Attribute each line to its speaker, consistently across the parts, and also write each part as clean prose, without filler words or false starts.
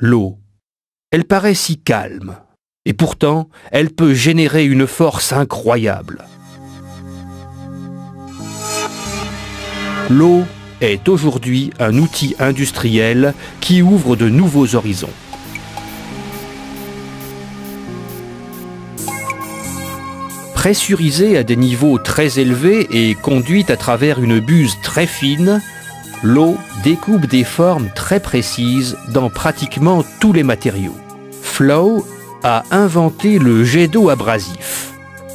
Speaker 1: L'eau. Elle paraît si calme, et pourtant, elle peut générer une force incroyable. L'eau est aujourd'hui un outil industriel qui ouvre de nouveaux horizons. Pressurisée à des niveaux très élevés et conduite à travers une buse très fine, l'eau découpe des formes très précises dans pratiquement tous les matériaux. Flow a inventé le jet d'eau abrasif.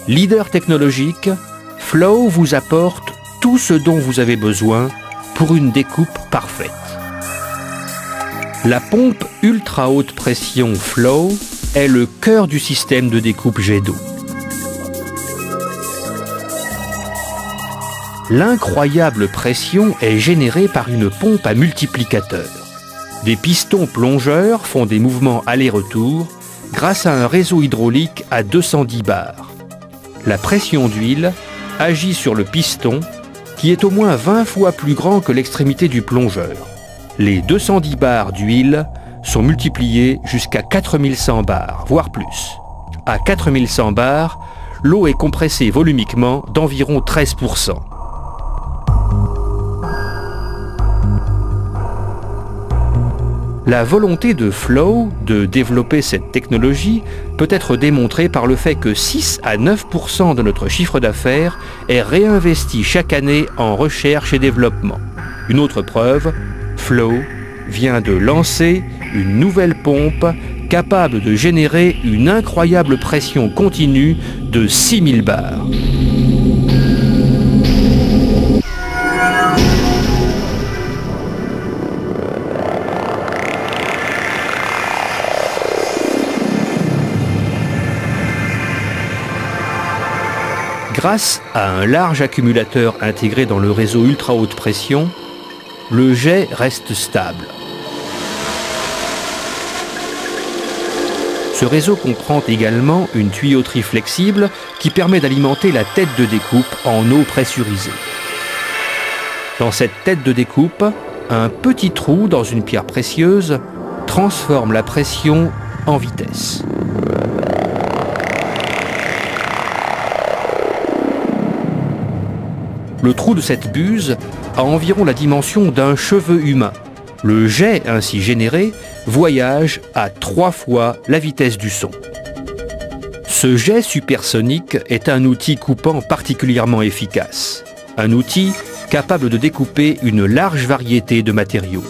Speaker 1: Leader technologique, Flow vous apporte tout ce dont vous avez besoin pour une découpe parfaite. La pompe ultra haute pression Flow est le cœur du système de découpe jet d'eau. L'incroyable pression est générée par une pompe à multiplicateur. Des pistons plongeurs font des mouvements aller-retour grâce à un réseau hydraulique à 210 bars. La pression d'huile agit sur le piston qui est au moins 20 fois plus grand que l'extrémité du plongeur. Les 210 bars d'huile sont multipliés jusqu'à 4100 bars, voire plus. À 4100 bars, l'eau est compressée volumiquement d'environ 13%. La volonté de Flow de développer cette technologie peut être démontrée par le fait que 6 à 9% de notre chiffre d'affaires est réinvesti chaque année en recherche et développement. Une autre preuve, Flow vient de lancer une nouvelle pompe capable de générer une incroyable pression continue de 6000 bars. Grâce à un large accumulateur intégré dans le réseau ultra haute pression, le jet reste stable. Ce réseau comprend également une tuyauterie flexible qui permet d'alimenter la tête de découpe en eau pressurisée. Dans cette tête de découpe, un petit trou dans une pierre précieuse transforme la pression en vitesse. Le trou de cette buse a environ la dimension d'un cheveu humain. Le jet ainsi généré voyage à 3 fois la vitesse du son. Ce jet supersonique est un outil coupant particulièrement efficace. Un outil capable de découper une large variété de matériaux.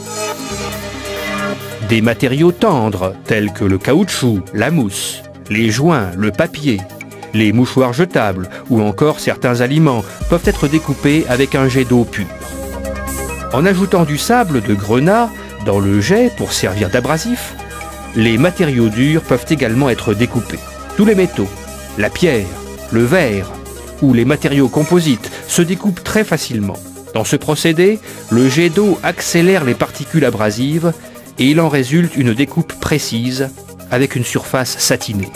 Speaker 1: Des matériaux tendres tels que le caoutchouc, la mousse, les joints, le papier, les mouchoirs jetables ou encore certains aliments peuvent être découpés avec un jet d'eau pure. En ajoutant du sable de grenat dans le jet pour servir d'abrasif, les matériaux durs peuvent également être découpés. Tous les métaux, la pierre, le verre ou les matériaux composites se découpent très facilement. Dans ce procédé, le jet d'eau accélère les particules abrasives et il en résulte une découpe précise avec une surface satinée.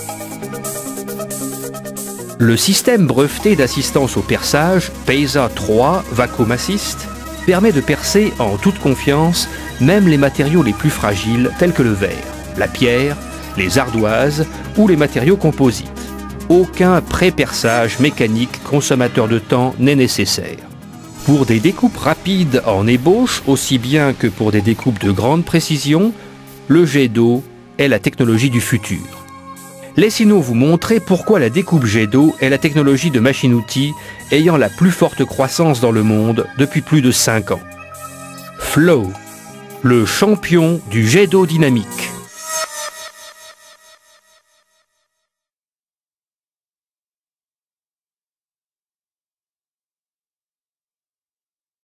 Speaker 1: Le système breveté d'assistance au perçage, PESA 3 Vacuum Assist, permet de percer en toute confiance même les matériaux les plus fragiles tels que le verre, la pierre, les ardoises ou les matériaux composites. Aucun pré-perçage mécanique consommateur de temps n'est nécessaire. Pour des découpes rapides en ébauche, aussi bien que pour des découpes de grande précision, le jet d'eau est la technologie du futur. Laissez-nous vous montrer pourquoi la découpe jet d'eau est la technologie de machine-outil ayant la plus forte croissance dans le monde depuis plus de 5 ans. Flow, le champion du jet d'eau dynamique.